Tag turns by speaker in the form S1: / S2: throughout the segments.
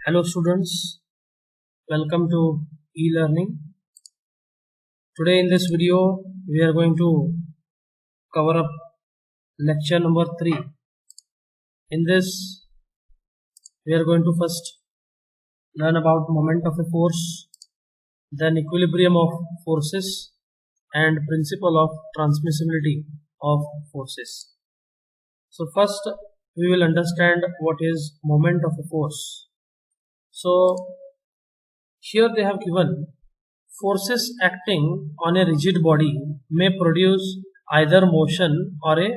S1: Hello students, welcome to e-learning. Today in this video we are going to cover up lecture number 3. In this we are going to first learn about moment of a force, then equilibrium of forces and principle of transmissibility of forces. So first we will understand what is moment of a force. So here they have given forces acting on a rigid body may produce either motion or a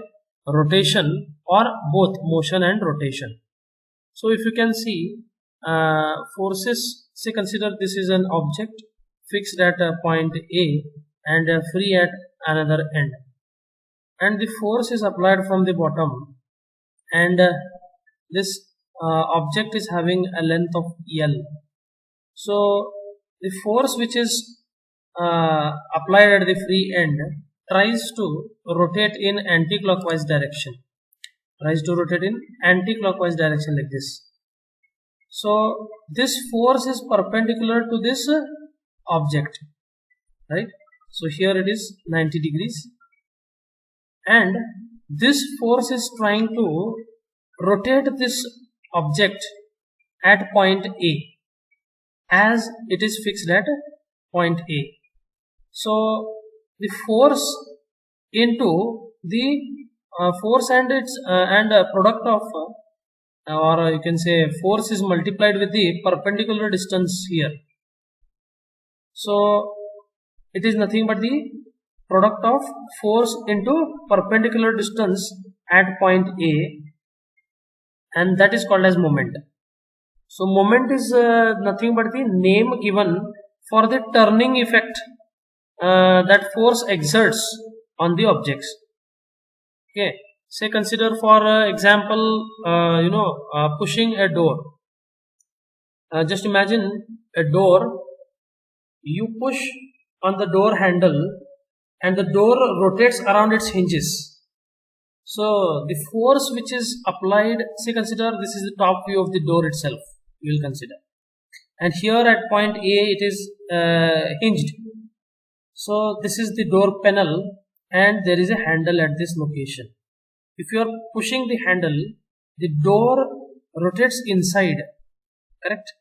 S1: rotation or both motion and rotation. So if you can see forces, say consider this is an object fixed at a point A and free at another end, and the force is applied from the bottom, and this object is having a length of L. So the force which is applied at the free end tries to rotate in anti-clockwise direction. Like this. So this force is perpendicular to this object, right? So here it is 90 degrees, and this force is trying to rotate this object at point A, as it is fixed at point A. So the force into the force and its product of or you can say force is multiplied with the perpendicular distance here. So it is nothing but the product of force into perpendicular distance at point A, and that is called as moment. So moment is nothing but the name given for the turning effect that force exerts on the objects. Okay, say consider for example pushing a door. Just imagine a door, you push on the door handle and the door rotates around its hinges. So the force which is applied, say consider this is the top view of the door itself, you will consider, and here at point A it is hinged. So this is the door panel and there is a handle at this location. If you are pushing the handle, the door rotates inside, correct?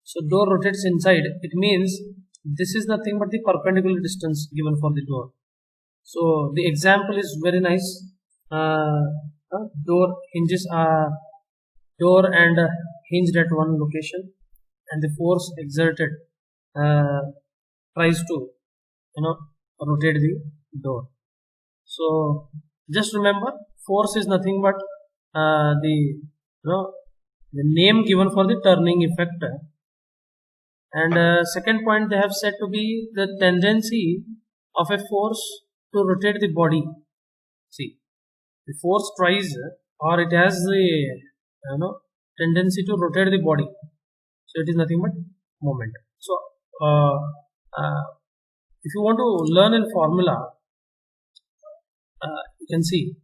S1: So door rotates inside, it means this is nothing but the perpendicular distance given for the door. So the example is very nice. Door hinges are door and hinged at one location, and the force exerted tries to rotate the door. So just remember, force is nothing but the name given for the turning effect. And second point they have said to be the tendency of a force to rotate the body. See, the force tries or it has the tendency to rotate the body, so it is nothing but moment. So if you want to learn in formula, you can see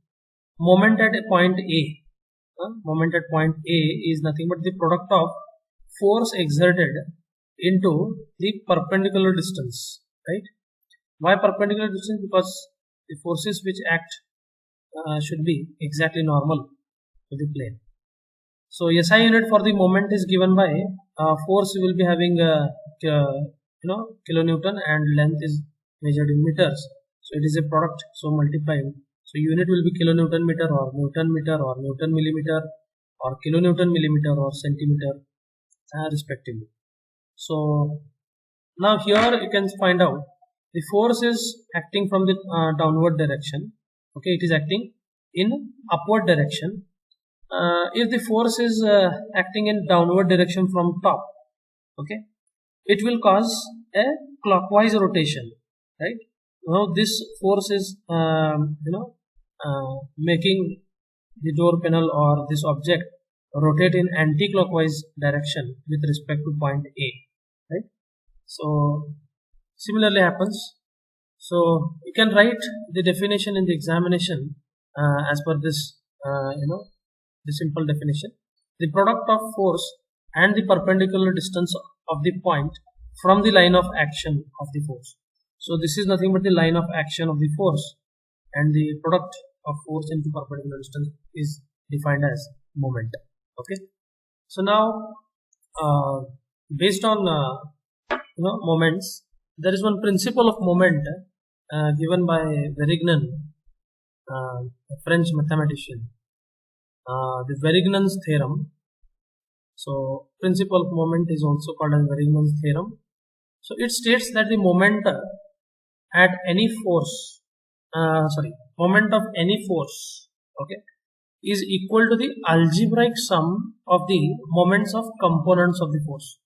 S1: moment at a point A. Moment at point A is nothing but the product of force exerted into the perpendicular distance, right? Why perpendicular distance? Because the forces which act should be exactly normal to the plane. So SI unit for the moment is given by force will be having kilonewton and length is measured in meters. So it is a product, so multiplied. So unit will be kilonewton meter or newton meter or newton millimeter or kilonewton millimeter or centimeter respectively. So now here you can find out the force is acting from the downward direction. Okay, it is acting in upward direction. If the force is acting in downward direction from top, okay, it will cause a clockwise rotation, right? Now this force is making the door panel or this object rotate in anti-clockwise direction with respect to point A, right? So similarly happens. So you can write the definition in the examination as per this the simple definition. The product of force and the perpendicular distance of the point from the line of action of the force. So this is nothing but the line of action of the force, and the product of force into perpendicular distance is defined as moment. Okay. So now based on moments, there is one principle of moment given by Varignon, a French mathematician, the Varignon's theorem. So principle of moment is also called as Varignon's theorem. So it states that the moment at any force, moment of any force, okay, is equal to the algebraic sum of the moments of components of the force.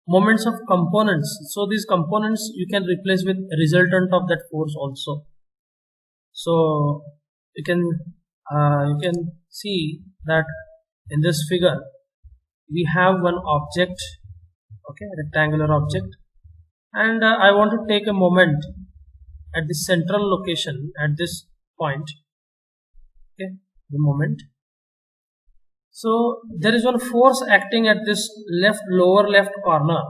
S1: Moments of components. So these components you can replace with resultant of that force also. So you can see that in this figure we have one object, okay, rectangular object, and I want to take a moment at the central location at this point, okay, the moment. So there is one force acting at this lower left corner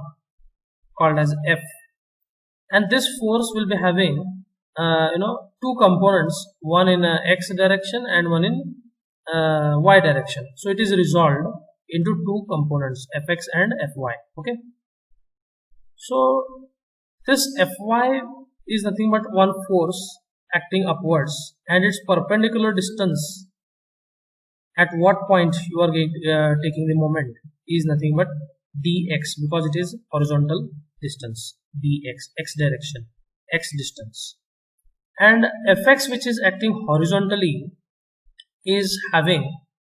S1: called as F, and this force will be having two components, one in x direction and one in y direction. So it is resolved into two components, Fx and Fy. Okay. So this Fy is nothing but one force acting upwards, and its perpendicular distance at what point you are taking the moment is nothing but dx, because it is horizontal distance, dx, x direction, x distance. And Fx, which is acting horizontally, is having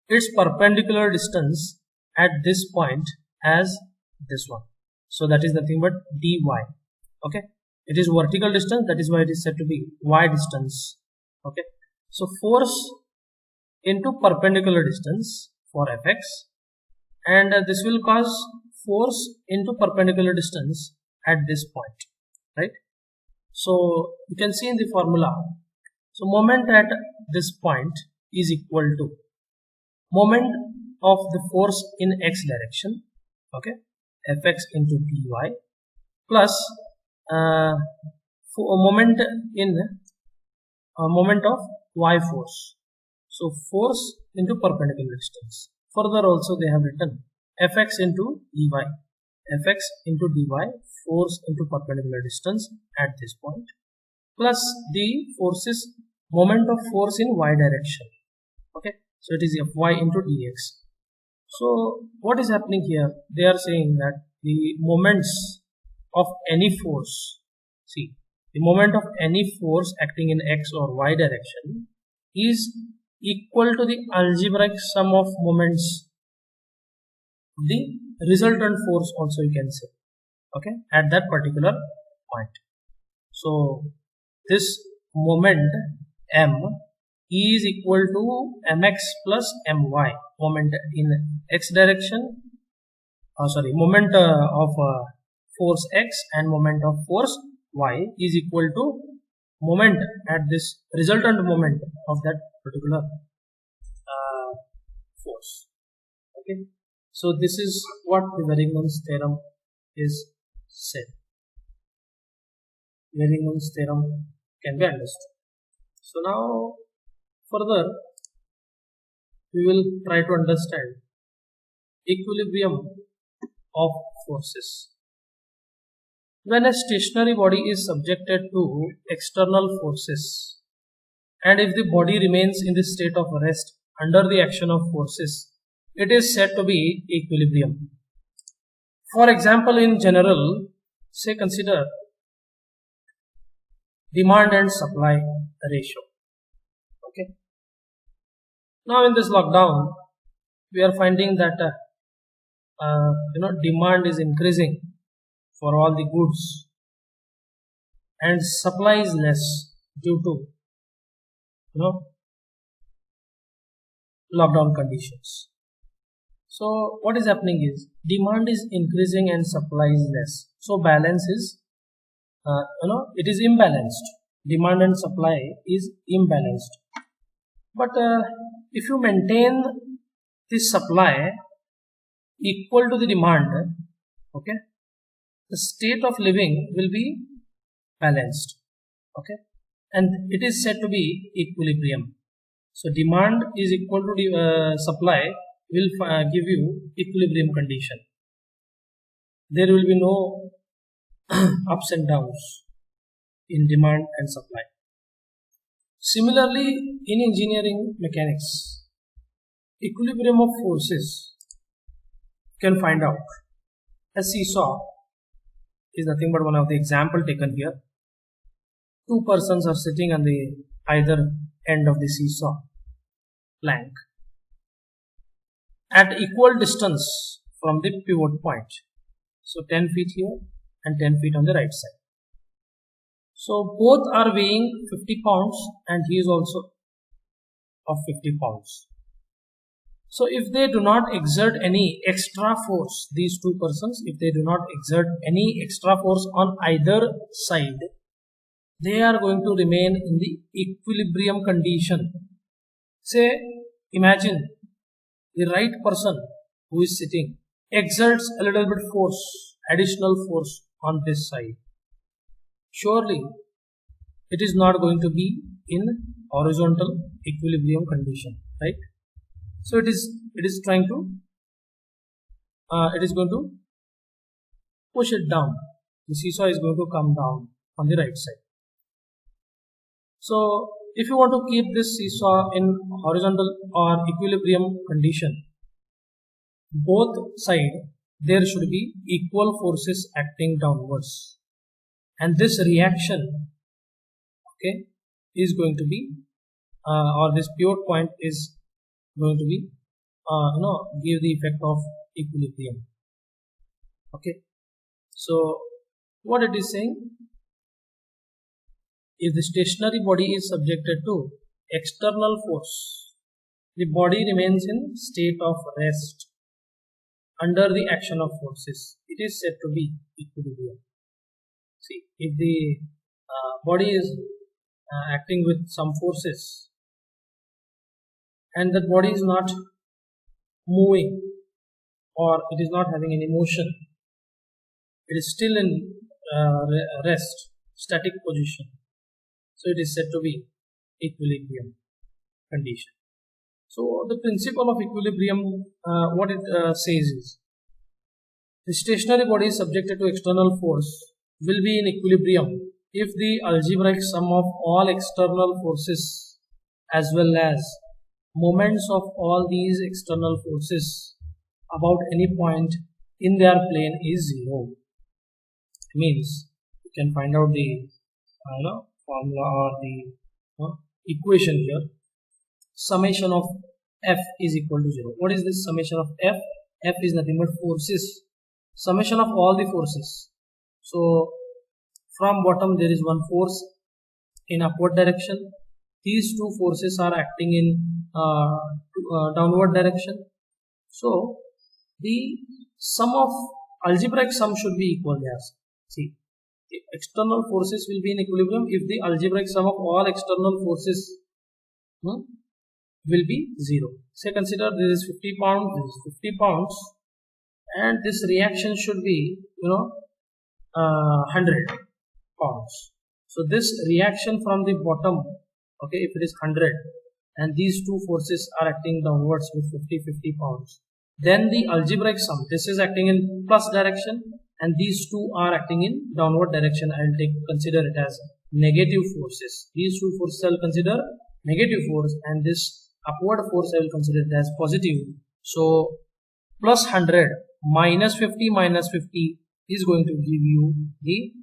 S1: its perpendicular distance at this point as this one. So that is nothing but dy. Okay, it is vertical distance, that is why it is said to be y distance. Okay, so force into perpendicular distance for Fx, and this will cause force into perpendicular distance at this point, right? So you can see in the formula, so moment at this point is equal to moment of the force in x direction, okay, Fx into dy, plus moment in moment of y force. So force into perpendicular distance. Further also they have written Fx into dy, Fx into dy, force into perpendicular distance at this point, plus the forces, moment of force in y direction. Okay, so it is Fy into dx. So what is happening here? They are saying that the moments of any force, see, the moment of any force acting in x or y direction is equal to the algebraic sum of moments of the resultant force also, you can say, okay, at that particular point. So this moment m is equal to mx plus my, moment in x direction, moment of force x and moment of force y is equal to moment at this resultant moment of that particular force. Okay, so this is what the Varignon's theorem is said. Varignon's theorem can be understood. So now further we will try to understand equilibrium of forces. When a stationary body is subjected to external forces, and if the body remains in the state of rest under the action of forces, it is said to be equilibrium. For example, in general, say consider demand and supply ratio. Okay. Now in this lockdown, we are finding that demand is increasing for all the goods, and supply is less due to lockdown conditions. So what is happening is demand is increasing and supply is less. So balance is it is imbalanced. Demand and supply is imbalanced. But if you maintain this supply, equal to the demand, okay, the state of living will be balanced, okay, and it is said to be equilibrium. So demand is equal to the supply will give you equilibrium condition. There will be no ups and downs in demand and supply. Similarly, in engineering mechanics, equilibrium of forces can find out. A seesaw is nothing but one of the example taken here. Two persons are sitting on the either end of the seesaw plank at equal distance from the pivot point. So 10 feet here and 10 feet on the right side. So both are weighing 50 pounds and he is also of 50 pounds. So if they do not exert any extra force, these two persons, if they do not exert any extra force on either side, they are going to remain in the equilibrium condition. Say, imagine the right person who is sitting exerts a little bit force, additional force on this side. Surely, it is not going to be in horizontal equilibrium condition, right? So it is going to push it down. The seesaw is going to come down on the right side. So if you want to keep this seesaw in horizontal or equilibrium condition, both sides there should be equal forces acting downwards, and this reaction, okay, is going to be or this pivot point is going to be give the effect of equilibrium. Okay, so what it is saying, if the stationary body is subjected to external force, the body remains in state of rest under the action of forces. It is said to be equilibrium. See, if the body is acting with some forces and that body is not moving or it is not having any motion, it is still in rest, static position. So it is said to be equilibrium condition. So the principle of equilibrium, what it says is, the stationary body is subjected to external force will be in equilibrium if the algebraic sum of all external forces as well as moments of all these external forces about any point in their plane is 0. Means you can find out the formula or the equation here. Summation of F is equal to 0. What is this summation of F? F is nothing but forces. Summation of all the forces. So from bottom there is one force in upward direction. These two forces are acting in downward direction. So the sum of algebraic sum should be equal there. See, the external forces will be in equilibrium if the algebraic sum of all external forces will be 0. Say consider this is 50 pounds, this is 50 pounds, and this reaction should be 100 pounds. So this reaction from the bottom, okay, if it is 100 and these two forces are acting downwards with 50 pounds, then the algebraic sum, this is acting in plus direction and these two are acting in downward direction. I will consider it as negative forces. These two forces I will consider negative force and this upward force I will consider it as positive. So plus 100 minus 50 is going to give you the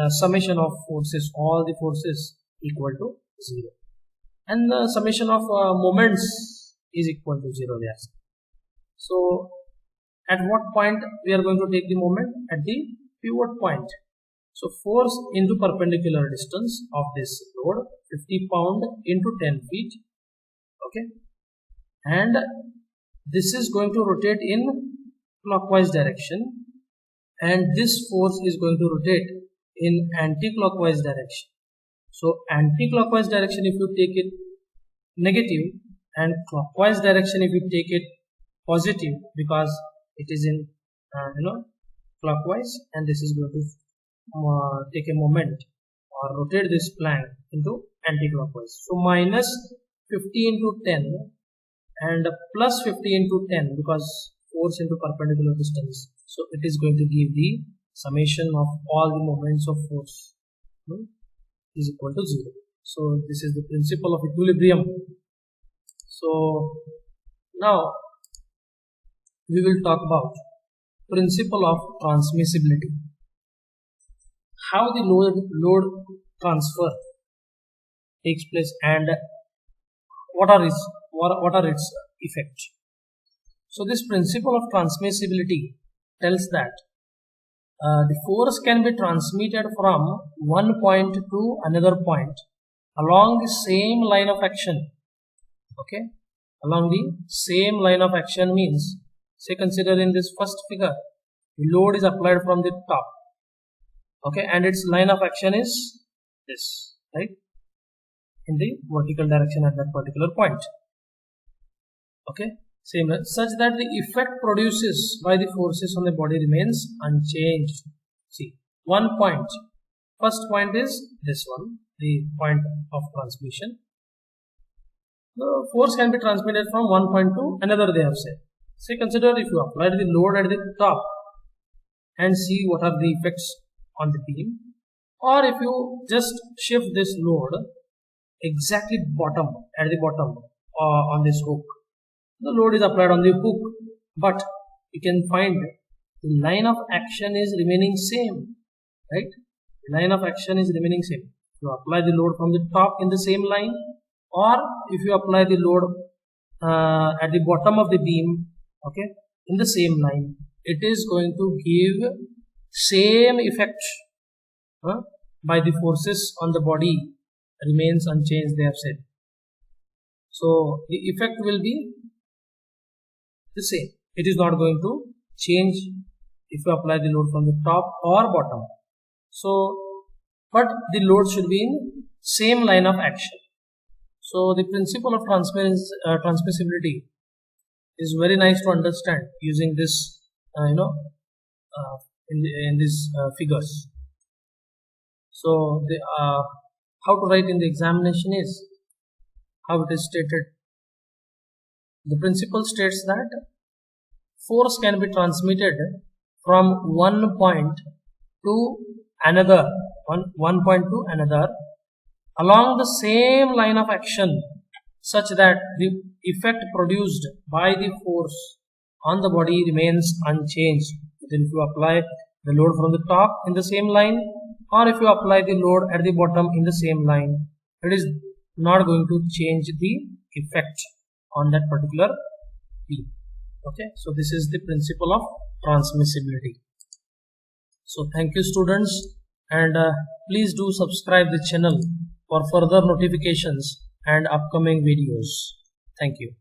S1: summation of forces, all the forces equal to 0, and the summation of moments is equal to 0 there. So at what point we are going to take the moment? At the pivot point. So force into perpendicular distance of this load, 50 pound into 10 feet, okay, and this is going to rotate in clockwise direction and this force is going to rotate in anti-clockwise direction. So anti-clockwise direction if you take it negative and clockwise direction if you take it positive because it is in clockwise, and this is going to take a moment or rotate this plank into anti-clockwise. So minus 50 into 10 and plus 50 into 10 because force into perpendicular distance. So it is going to give the summation of all the moments of force is equal to 0. So this is the principle of equilibrium. So now we will talk about principle of transmissibility. How the load transfer takes place and what are its effects. So this principle of transmissibility tells that the force can be transmitted from one point to another point along the same line of action. Okay, along the same line of action means, say consider in this first figure, the load is applied from the top. Okay, and its line of action is this, right, in the vertical direction at that particular point. Okay, same such that the effect produces by the forces on the body remains unchanged. See, one point, first point is this one, the point of transmission. The force can be transmitted from one point to another, they have said. Say consider if you apply the load at the top and see what are the effects on the beam, or if you just shift this load exactly at the bottom on this hook, the load is applied on the hook, but you can find the line of action is remaining same, right? The line of action is remaining same. You apply the load from the top in the same line, or if you apply the load at the bottom of the beam, okay, in the same line, it is going to give same effect by the forces on the body remains unchanged, they have said. So the effect will be the same. It is not going to change if you apply the load from the top or bottom. So, but the load should be in same line of action. So the principle of transmissibility is very nice to understand using this, in these figures. So the how to write in the examination is how it is stated. The principle states that force can be transmitted from one point to another, one point to another along the same line of action, such that the effect produced by the force on the body remains unchanged. Then if you apply the load from the top in the same line, or if you apply the load at the bottom in the same line, it is not going to change the effect on that particular beam. Okay, so this is the principle of transmissibility. So thank you students, and please do subscribe the channel for further notifications and upcoming videos. Thank you.